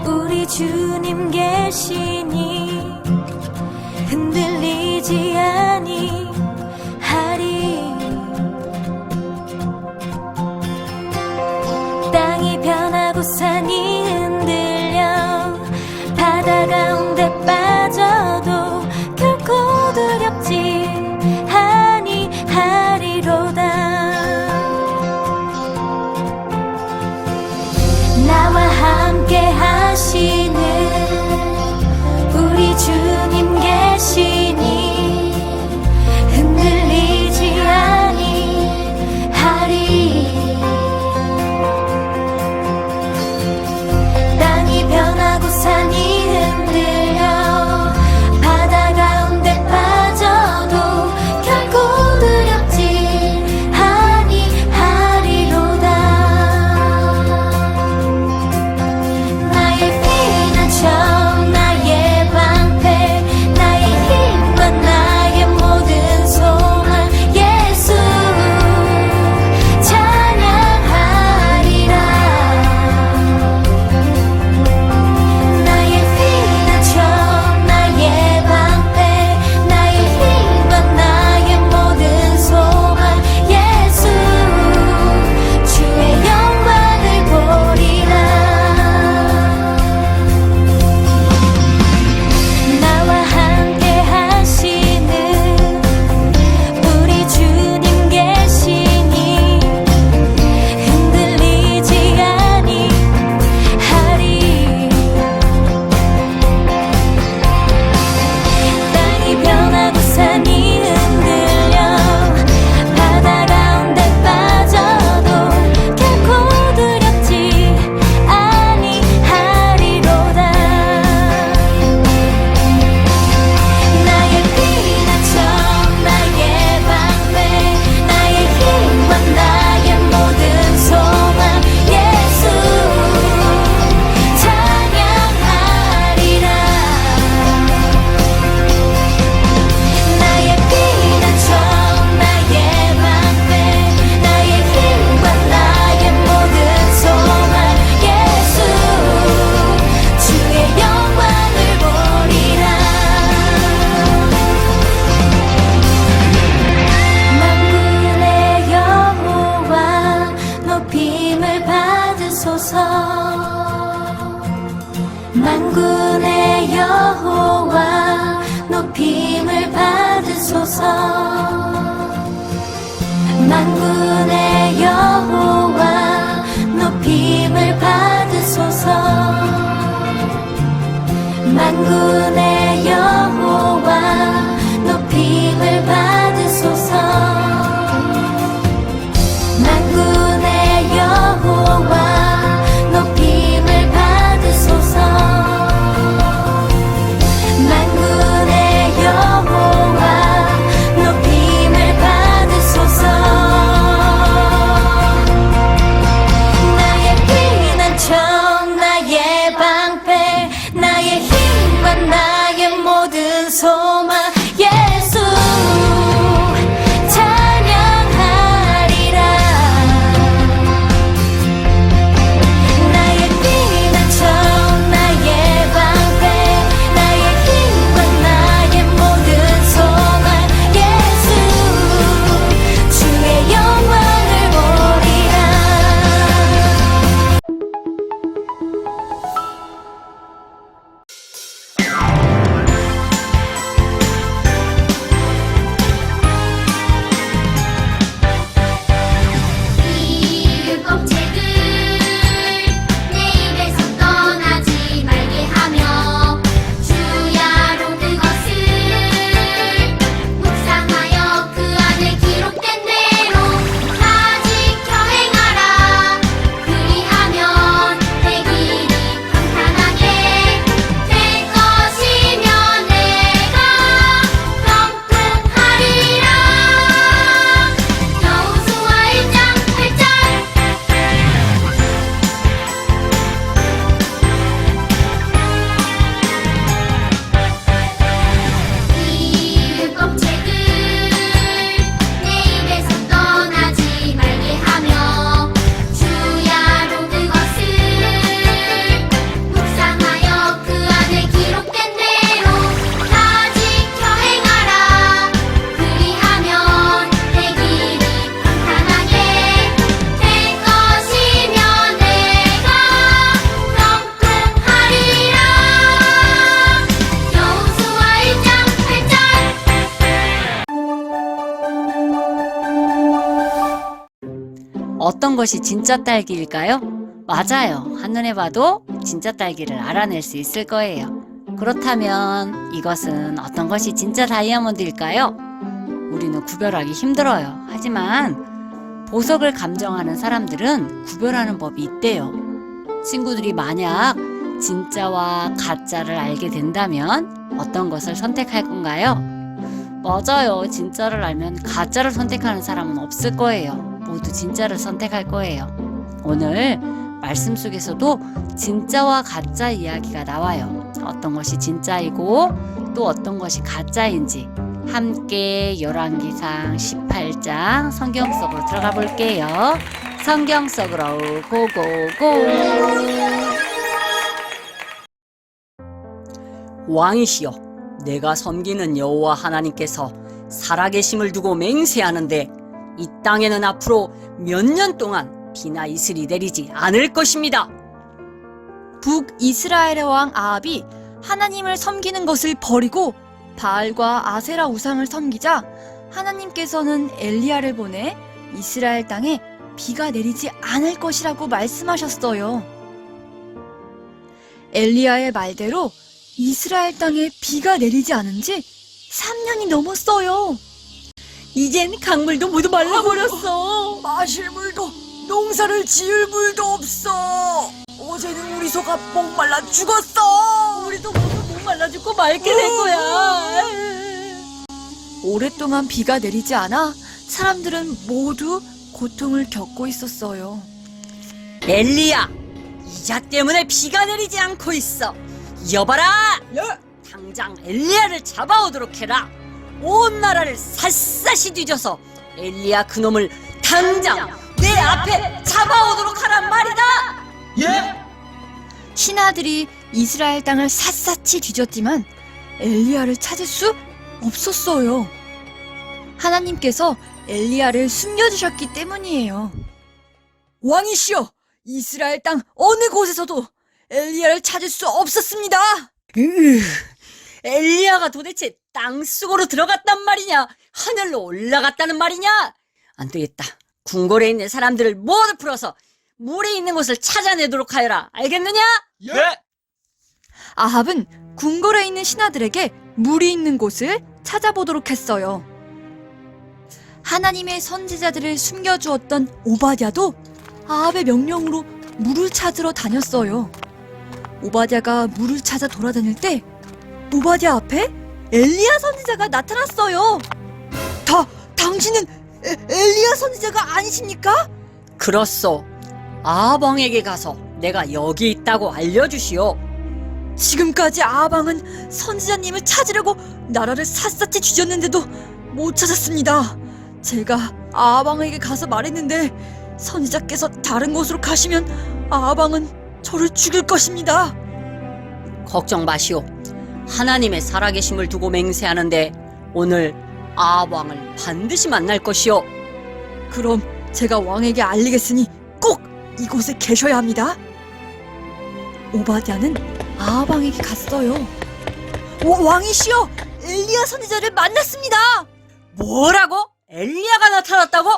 우리 주님 계시니 흔들리지 아니하리. 땅이 변하고 산이 흔들려 바다 가운데 빠져도 결코 두렵지 아니하리로다. 나와 함께 하시는 우리 주님 계시니 흔들리지 아니하리. 땅이 변하고 산이 흔들려 바다 가운데 빠져도 결코 두렵지 아니하리로다. 나의 피난처 나의 방패 나의 힘과 나의 모든 소망 예수 찬양하리라. 나의 피난처 나의 방패 나의 힘과 나의 모든 소망 예수 주의 영광을 보리라. 나와 함께 하시는 우리 주님 계시니 흔들리지 아니하리. 땅이 변하고 산이 흔들려 바다 가운데 빠져도 결코 두렵지 아니하리로다. 나의 피난처 나의 방패 나의 힘과 나의 모든 소망 예수 찬양하리라. 나의 피난처 나의 방패 나의 힘과 나의 모든 소망 예수 주의 영광을 보리라. 만군의 여호와 높임을 받으소서. 만군의 여호와 높임을 받으소서. 만군의 여호와 높임을 받으소서. 만군의 여호와 높임을 받으소서. 만군의 여호와 높임을 받으소서. 만군의 여호와 높임을 받으소서. 나의 피난처 어떤 것이 진짜 딸기일까요? 맞아요. 한눈에 봐도 진짜 딸기를 알아낼 수 있을 거예요. 그렇다면 이것은 어떤 것이 진짜 다이아몬드일까요? 우리는 구별하기 힘들어요. 하지만 보석을 감정하는 사람들은 구별하는 법이 있대요. 친구들이 만약 진짜와 가짜를 알게 된다면 어떤 것을 선택할 건가요? 맞아요. 진짜를 알면 가짜를 선택하는 사람은 없을 거예요. 모두 진짜를 선택할 거예요. 오늘 말씀 속에서도 진짜와 가짜 이야기가 나와요. 어떤 것이 진짜이고 또 어떤 것이 가짜인지 함께 열왕기상 18장 성경 속으로 들어가 볼게요. 성경 속으로 고고고. 왕이시여, 내가 섬기는 여호와 하나님께서 살아계심을 두고 맹세하는데 이 땅에는 앞으로 몇 년 동안 비나 이슬이 내리지 않을 것입니다. 북이스라엘의 왕 아합이 하나님을 섬기는 것을 버리고 바알과 아세라 우상을 섬기자 하나님께서는 엘리야를 보내 이스라엘 땅에 비가 내리지 않을 것이라고 말씀하셨어요. 엘리야의 말대로 이스라엘 땅에 비가 내리지 않은 지 3년이 넘었어요. 이젠 강물도 모두 말라버렸어. 마실 물도 농사를 지을 물도 없어. 어제는 우리 소가 목말라 죽었어. 우리도 모두 목말라 죽고 맑게 된 거야. 오랫동안 비가 내리지 않아 사람들은 모두 고통을 겪고 있었어요. 엘리야, 이자 때문에 비가 내리지 않고 있어. 여봐라! 예? 당장 엘리야를 잡아오도록 해라. 온 나라를 샅샅이 뒤져서 엘리야 그놈을 당장 내 앞에 잡아오도록 하란 말이다. 예? 신하들이 이스라엘 땅을 샅샅이 뒤졌지만 엘리야를 찾을 수 없었어요. 하나님께서 엘리야를 숨겨주셨기 때문이에요. 왕이시여, 이스라엘 땅 어느 곳에서도 엘리야를 찾을 수 없었습니다. 엘리야가 도대체 땅속으로 들어갔단 말이냐, 하늘로 올라갔다는 말이냐? 안 되겠다. 궁궐에 있는 사람들을 모두 풀어서 물에 있는 곳을 찾아내도록 하여라. 알겠느냐? 예? 아합은 궁궐에 있는 신하들에게 물이 있는 곳을 찾아보도록 했어요. 하나님의 선지자들을 숨겨주었던 오바댜도 아합의 명령으로 물을 찾으러 다녔어요. 오바댜가 물을 찾아 돌아다닐 때 오바댜 앞에 엘리야 선지자가 나타났어요. 당신은 엘리야 선지자가 아니십니까? 그렇소. 아합 왕에게 가서 내가 여기 있다고 알려주시오. 지금까지 아합 왕은 선지자님을 찾으려고 나라를 샅샅이 뒤졌는데도 못 찾았습니다. 제가 아합 왕에게 가서 말했는데 선지자께서 다른 곳으로 가시면 아합 왕은 저를 죽일 것입니다. 걱정 마시오. 하나님의 살아계심을 두고 맹세하는데 오늘 아합 왕을 반드시 만날 것이오. 그럼 제가 왕에게 알리겠으니 꼭 이곳에 계셔야 합니다. 오바댜는 아합 왕에게 갔어요. 왕이시여, 엘리야 선지자를 만났습니다. 뭐라고? 엘리야가 나타났다고?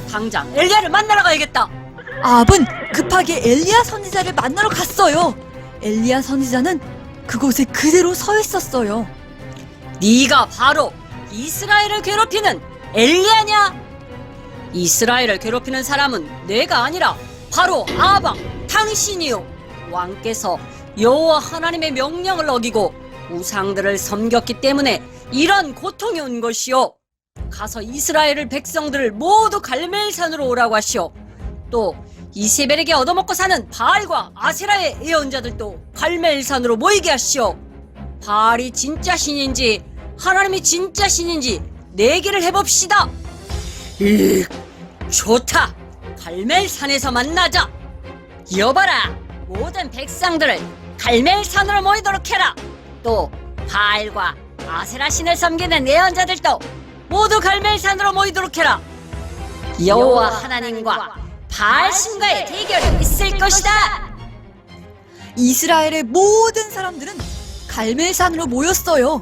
당장 엘리야를 만나러 가야겠다. 아합은 급하게 엘리야 선지자를 만나러 갔어요. 엘리야 선지자는 그곳에 그대로 서 있었어요. 네가 바로 이스라엘을 괴롭히는 엘리야냐? 이스라엘을 괴롭히는 사람은 내가 아니라 바로 아합 왕 당신이요. 왕께서 여호와 하나님의 명령을 어기고 우상들을 섬겼기 때문에 이런 고통이 온 것이요. 가서 이스라엘을 백성들을 모두 갈멜산으로 오라고 하시오. 또 이세벨에게 얻어먹고 사는 바알과 아세라의 예언자들도 갈멜산으로 모이게 하시오. 바알이 진짜 신인지 하나님이 진짜 신인지 내기를 해봅시다. 좋다. 갈멜산에서 만나자. 여봐라, 모든 백성들을 갈멜산으로 모이도록 해라. 또 바알과 아세라 신을 섬기는 예언자들도 모두 갈멜산으로 모이도록 해라. 여호와 하나님과 바알 신과의 대결이 있을 것이다. 이스라엘의 모든 사람들은 갈멜산으로 모였어요.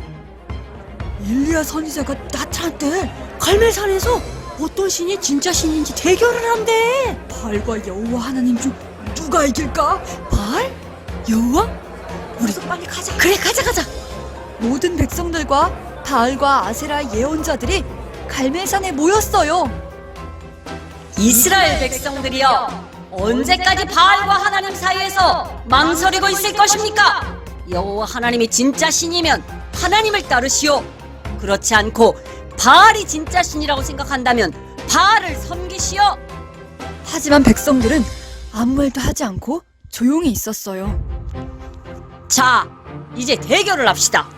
엘리야 선지자가 나타났대. 갈멜산에서 어떤 신이 진짜 신인지 대결을 한대. 바알과 여호와 하나님 중 누가 이길까? 바알? 여호와? 우리 빨리 가자. 그래, 가자. 모든 백성들과 바알과 아세라 예언자들이 갈멜산에 모였어요. 이스라엘 백성들이여, 언제까지 바알과 하나님 사이에서 망설이고 있을 것입니까? 여호와 하나님이 진짜 신이면 하나님을 따르시오. 그렇지 않고 바알이 진짜 신이라고 생각한다면 바알을 섬기시오. 하지만 백성들은 아무 말도 하지 않고 조용히 있었어요. 자, 이제 대결을 합시다.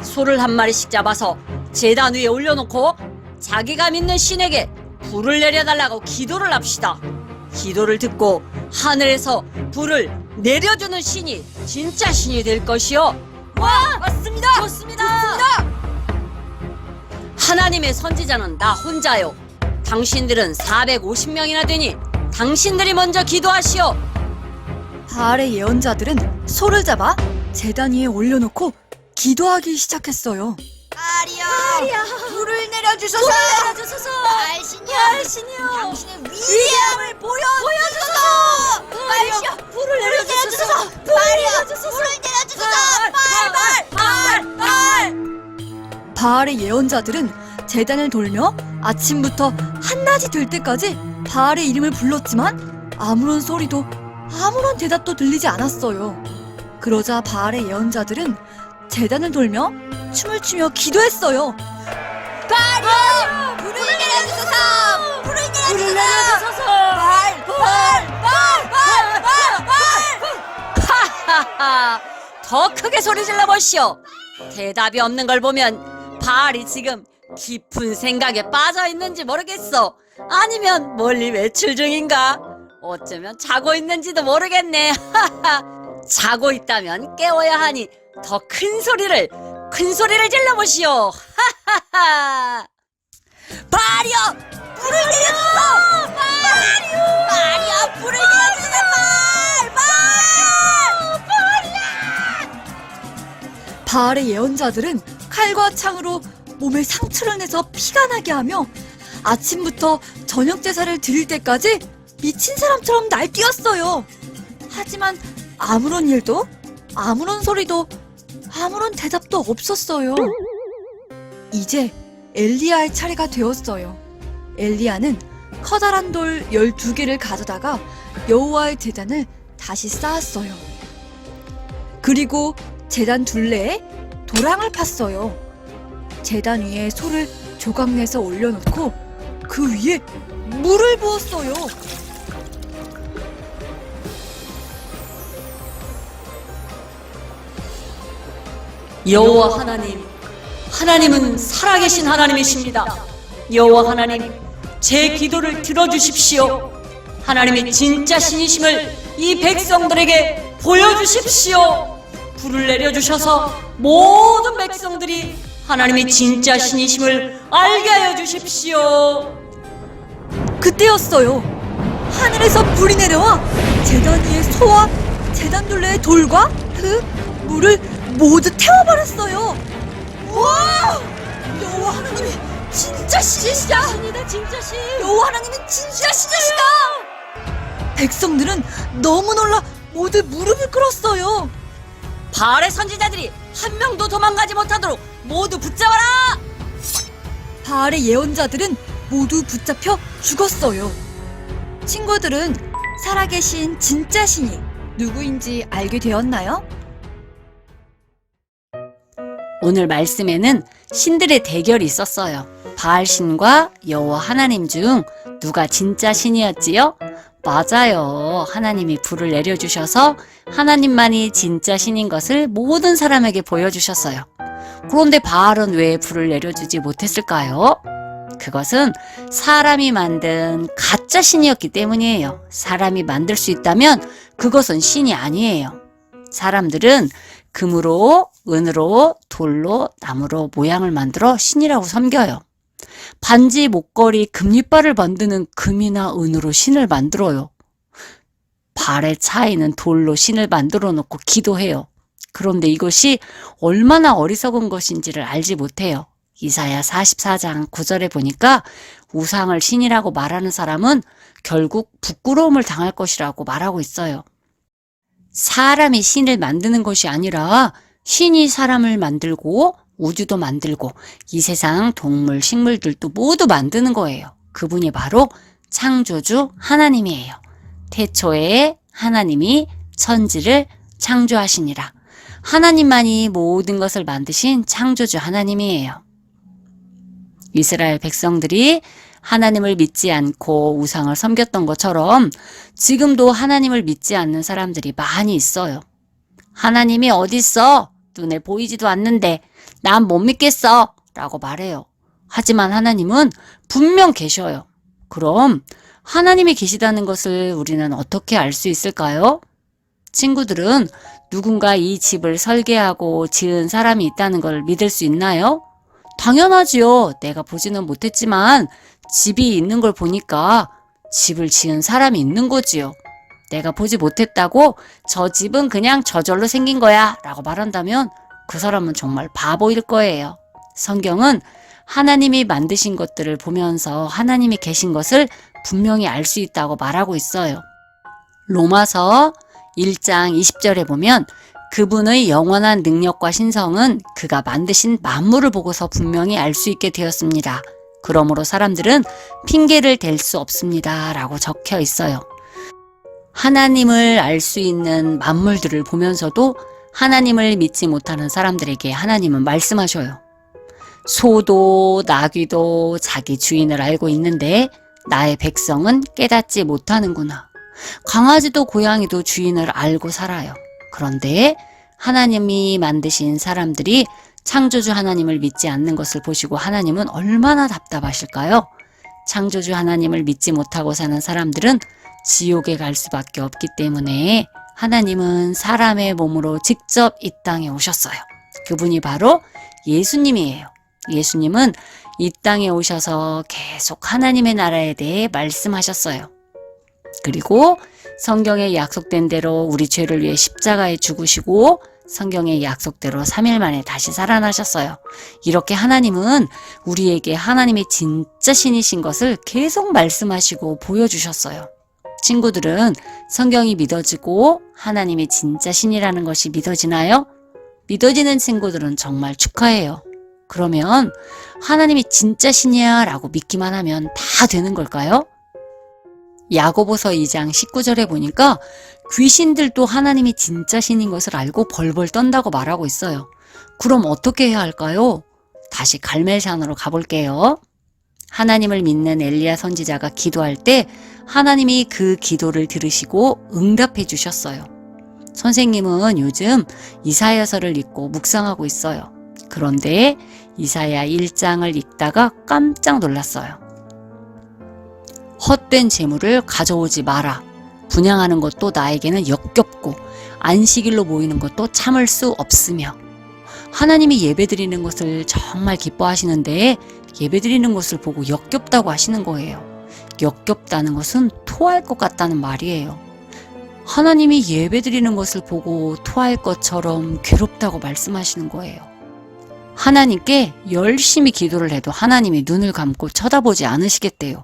소를 한 마리씩 잡아서 제단 위에 올려놓고 자기가 믿는 신에게 불을 내려달라고 기도를 합시다. 기도를 듣고 하늘에서 불을 내려주는 신이 진짜 신이 될 것이요. 와, 맞습니다. 좋습니다. 하나님의 선지자는 나 혼자요. 당신들은 450명이나 되니 당신들이 먼저 기도하시오. 바알의 예언자들은 소를 잡아 제단 위에 올려놓고 기도하기 시작했어요. 아리야, 불을 내려주소서. 알신이여, 당신의 위대함을 보여주소서. 알시여, 불을 내려주소서. 불을 내려주소서. 바알의 예언자들은 제단을 돌며 아침부터 한낮이 될 때까지 바알의 이름을 불렀지만 아무런 소리도 아무런 대답도 들리지 않았어요. 그러자 바알의 예언자들은 제단을 돌며 춤을 추며 기도했어요. 불을 내려주소서. 불을 내려주소서. 하하하, 더 크게 소리 질러 보시오. 대답이 없는 걸 보면 바알이 지금 깊은 생각에 빠져 있는지 모르겠어. 아니면 멀리 외출 중인가? 어쩌면 자고 있는지도 모르겠네. 하하, 자고 있다면 깨워야 하니 더 큰 소리를 질러 보시오. 하하하. 바알이여, 불을 내려주소서. 바알이여, 불을 내려주소서. 바알의 예언자들은 칼과 창으로 몸에 상처를 내서 피가 나게 하며 아침부터 저녁 제사를 드릴 때까지 미친 사람처럼 날뛰었어요. 하지만 아무런 일도, 아무런 소리도, 아무런 대답도 없었어요. 이제 엘리야의 차례가 되었어요. 엘리야는 커다란 돌 12개를 가져다가 여호와의 제단을 다시 쌓았어요. 그리고 제단 둘레에 도랑을 팠어요. 제단 위에 소를 조각내서 올려놓고 그 위에 물을 부었어요. 여호와 하나님, 하나님은 살아계신 하나님이십니다. 여호와 하나님, 제 기도를 들어주십시오. 하나님이 진짜 신이심을 이 백성들에게 보여주십시오. 불을 내려주셔서 모든 백성들이 하나님이 진짜 신이심을 알게 하여 주십시오. 그때였어요. 하늘에서 불이 내려와 제단 위에 소와 제단 둘레의 돌과 흙, 물을 모두 태워버렸어요. 와! 여호와 하나님이 진짜 신이시다. 진짜 신. 여호와 하나님이 진짜 신이시다. 백성들은 너무 놀라 모두 무릎을 꿇었어요. 바알의 선지자들이 한 명도 도망가지 못하도록 모두 붙잡아라. 바알의 예언자들은 모두 붙잡혀 죽었어요. 친구들은 살아계신 진짜 신이 누구인지 알게 되었나요? 오늘 말씀에는 신들의 대결이 있었어요. 바알 신과 여호와 하나님 중 누가 진짜 신이었지요? 맞아요. 하나님이 불을 내려주셔서 하나님만이 진짜 신인 것을 모든 사람에게 보여주셨어요. 그런데 바알은 왜 불을 내려주지 못했을까요? 그것은 사람이 만든 가짜 신이었기 때문이에요. 사람이 만들 수 있다면 그것은 신이 아니에요. 사람들은 금으로, 은으로, 돌로, 나무로 모양을 만들어 신이라고 섬겨요. 반지, 목걸이, 금리빨을 만드는 금이나 은으로 신을 만들어요. 발의 차이는 돌로 신을 만들어 놓고 기도해요. 그런데 이것이 얼마나 어리석은 것인지를 알지 못해요. 이사야 44장 9절에 보니까 우상을 신이라고 말하는 사람은 결국 부끄러움을 당할 것이라고 말하고 있어요. 사람이 신을 만드는 것이 아니라 신이 사람을 만들고 우주도 만들고 이 세상 동물, 식물들도 모두 만드는 거예요. 그분이 바로 창조주 하나님이에요. 태초에 하나님이 천지를 창조하시니라. 하나님만이 모든 것을 만드신 창조주 하나님이에요. 이스라엘 백성들이 하나님을 믿지 않고 우상을 섬겼던 것처럼 지금도 하나님을 믿지 않는 사람들이 많이 있어요. 하나님이 어딨어? 눈에 보이지도 않는데 난 못 믿겠어 라고 말해요. 하지만 하나님은 분명 계셔요. 그럼 하나님이 계시다는 것을 우리는 어떻게 알 수 있을까요? 친구들은 누군가 이 집을 설계하고 지은 사람이 있다는 걸 믿을 수 있나요? 당연하지요. 내가 보지는 못했지만 집이 있는 걸 보니까 집을 지은 사람이 있는 거지요. 내가 보지 못했다고 저 집은 그냥 저절로 생긴 거야 라고 말한다면 그 사람은 정말 바보일 거예요. 성경은 하나님이 만드신 것들을 보면서 하나님이 계신 것을 분명히 알 수 있다고 말하고 있어요. 로마서 1장 20절에 보면 그분의 영원한 능력과 신성은 그가 만드신 만물을 보고서 분명히 알 수 있게 되었습니다. 그러므로 사람들은 핑계를 댈 수 없습니다 라고 적혀 있어요. 하나님을 알 수 있는 만물들을 보면서도 하나님을 믿지 못하는 사람들에게 하나님은 말씀하셔요. 소도 나귀도 자기 주인을 알고 있는데 나의 백성은 깨닫지 못하는구나. 강아지도 고양이도 주인을 알고 살아요. 그런데 하나님이 만드신 사람들이 창조주 하나님을 믿지 않는 것을 보시고 하나님은 얼마나 답답하실까요? 창조주 하나님을 믿지 못하고 사는 사람들은 지옥에 갈 수밖에 없기 때문에 하나님은 사람의 몸으로 직접 이 땅에 오셨어요. 그분이 바로 예수님이에요. 예수님은 이 땅에 오셔서 계속 하나님의 나라에 대해 말씀하셨어요. 그리고 성경에 약속된 대로 우리 죄를 위해 십자가에 죽으시고 성경의 약속대로 3일 만에 다시 살아나셨어요. 이렇게 하나님은 우리에게 하나님이 진짜 신이신 것을 계속 말씀하시고 보여주셨어요. 친구들은 성경이 믿어지고 하나님이 진짜 신이라는 것이 믿어지나요? 믿어지는 친구들은 정말 축하해요. 그러면 하나님이 진짜 신이야 라고 믿기만 하면 다 되는 걸까요? 야고보서 2장 19절에 보니까 귀신들도 하나님이 진짜 신인 것을 알고 벌벌 떤다고 말하고 있어요. 그럼 어떻게 해야 할까요? 다시 갈멜산으로 가볼게요. 하나님을 믿는 엘리야 선지자가 기도할 때 하나님이 그 기도를 들으시고 응답해 주셨어요. 선생님은 요즘 이사야서를 읽고 묵상하고 있어요. 그런데 이사야 1장을 읽다가 깜짝 놀랐어요. 헛된 재물을 가져오지 마라. 분향하는 것도 나에게는 역겹고 안식일로 모이는 것도 참을 수 없으며 하나님이 예배드리는 것을 정말 기뻐하시는데 예배드리는 것을 보고 역겹다고 하시는 거예요. 역겹다는 것은 토할 것 같다는 말이에요. 하나님이 예배드리는 것을 보고 토할 것처럼 괴롭다고 말씀하시는 거예요. 하나님께 열심히 기도를 해도 하나님이 눈을 감고 쳐다보지 않으시겠대요.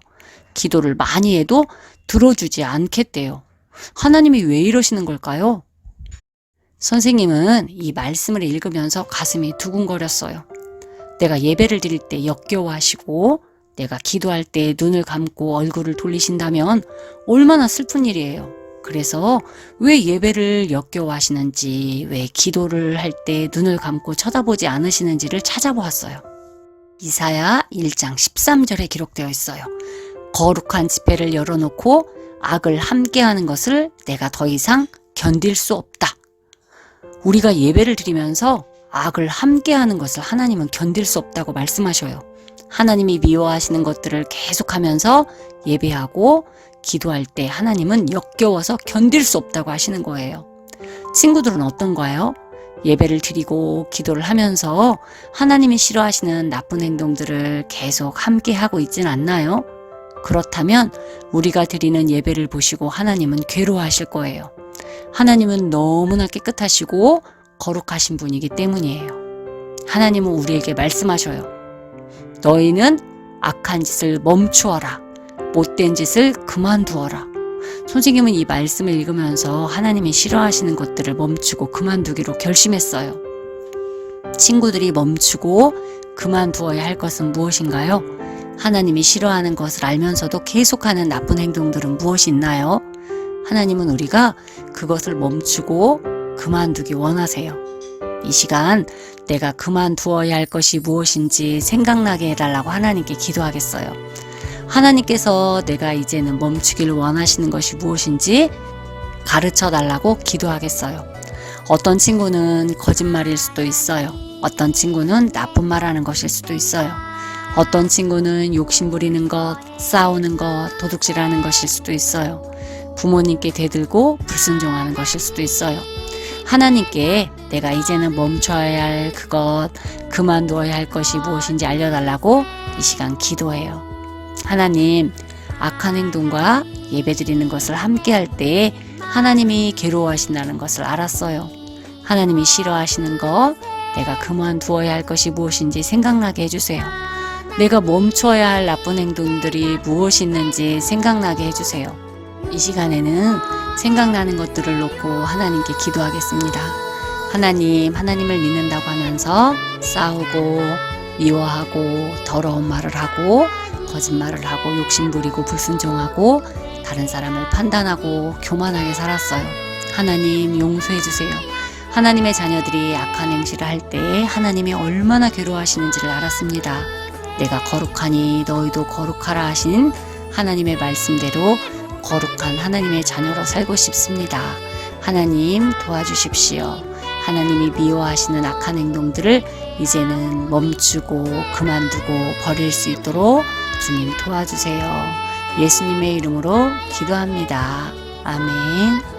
기도를 많이 해도 들어주지 않겠대요. 하나님이 왜 이러시는 걸까요? 선생님은 이 말씀을 읽으면서 가슴이 두근거렸어요. 내가 예배를 드릴 때 역겨워하시고 내가 기도할 때 눈을 감고 얼굴을 돌리신다면 얼마나 슬픈 일이에요. 그래서 왜 예배를 역겨워하시는지, 왜 기도를 할 때 눈을 감고 쳐다보지 않으시는지를 찾아보았어요. 이사야 1장 13절에 기록되어 있어요. 거룩한 집회를 열어놓고 악을 함께하는 것을 내가 더 이상 견딜 수 없다. 우리가 예배를 드리면서 악을 함께하는 것을 하나님은 견딜 수 없다고 말씀하셔요. 하나님이 미워하시는 것들을 계속하면서 예배하고 기도할 때 하나님은 역겨워서 견딜 수 없다고 하시는 거예요. 친구들은 어떤가요? 예배를 드리고 기도를 하면서 하나님이 싫어하시는 나쁜 행동들을 계속 함께하고 있진 않나요? 그렇다면 우리가 드리는 예배를 보시고 하나님은 괴로워하실 거예요. 하나님은 너무나 깨끗하시고 거룩하신 분이기 때문이에요. 하나님은 우리에게 말씀하셔요. 너희는 악한 짓을 멈추어라. 못된 짓을 그만두어라. 선생님은 이 말씀을 읽으면서 하나님이 싫어하시는 것들을 멈추고 그만두기로 결심했어요. 친구들이 멈추고 그만두어야 할 것은 무엇인가요? 하나님이 싫어하는 것을 알면서도 계속하는 나쁜 행동들은 무엇이 있나요? 하나님은 우리가 그것을 멈추고 그만두기 원하세요. 이 시간 내가 그만두어야 할 것이 무엇인지 생각나게 해달라고 하나님께 기도하겠어요. 하나님께서 내가 이제는 멈추기를 원하시는 것이 무엇인지 가르쳐 달라고 기도하겠어요. 어떤 친구는 거짓말일 수도 있어요. 어떤 친구는 나쁜 말하는 것일 수도 있어요. 어떤 친구는 욕심 부리는 것, 싸우는 것, 도둑질하는 것일 수도 있어요. 부모님께 대들고 불순종하는 것일 수도 있어요. 하나님께 내가 이제는 멈춰야 할 그것, 그만두어야 할 것이 무엇인지 알려달라고 이 시간 기도해요. 하나님, 악한 행동과 예배드리는 것을 함께 할 때 하나님이 괴로워하신다는 것을 알았어요. 하나님이 싫어하시는 것, 내가 그만두어야 할 것이 무엇인지 생각나게 해주세요. 내가 멈춰야 할 나쁜 행동들이 무엇이 있는지 생각나게 해주세요. 이 시간에는 생각나는 것들을 놓고 하나님께 기도하겠습니다. 하나님, 하나님을 믿는다고 하면서 싸우고 미워하고 더러운 말을 하고 거짓말을 하고 욕심부리고 불순종하고 다른 사람을 판단하고 교만하게 살았어요. 하나님 용서해 주세요. 하나님의 자녀들이 악한 행실을 할 때 하나님이 얼마나 괴로워하시는지를 알았습니다. 내가 거룩하니 너희도 거룩하라 하신 하나님의 말씀대로 거룩한 하나님의 자녀로 살고 싶습니다. 하나님 도와주십시오. 하나님이 미워하시는 악한 행동들을 이제는 멈추고 그만두고 버릴 수 있도록 주님 도와주세요. 예수님의 이름으로 기도합니다. 아멘.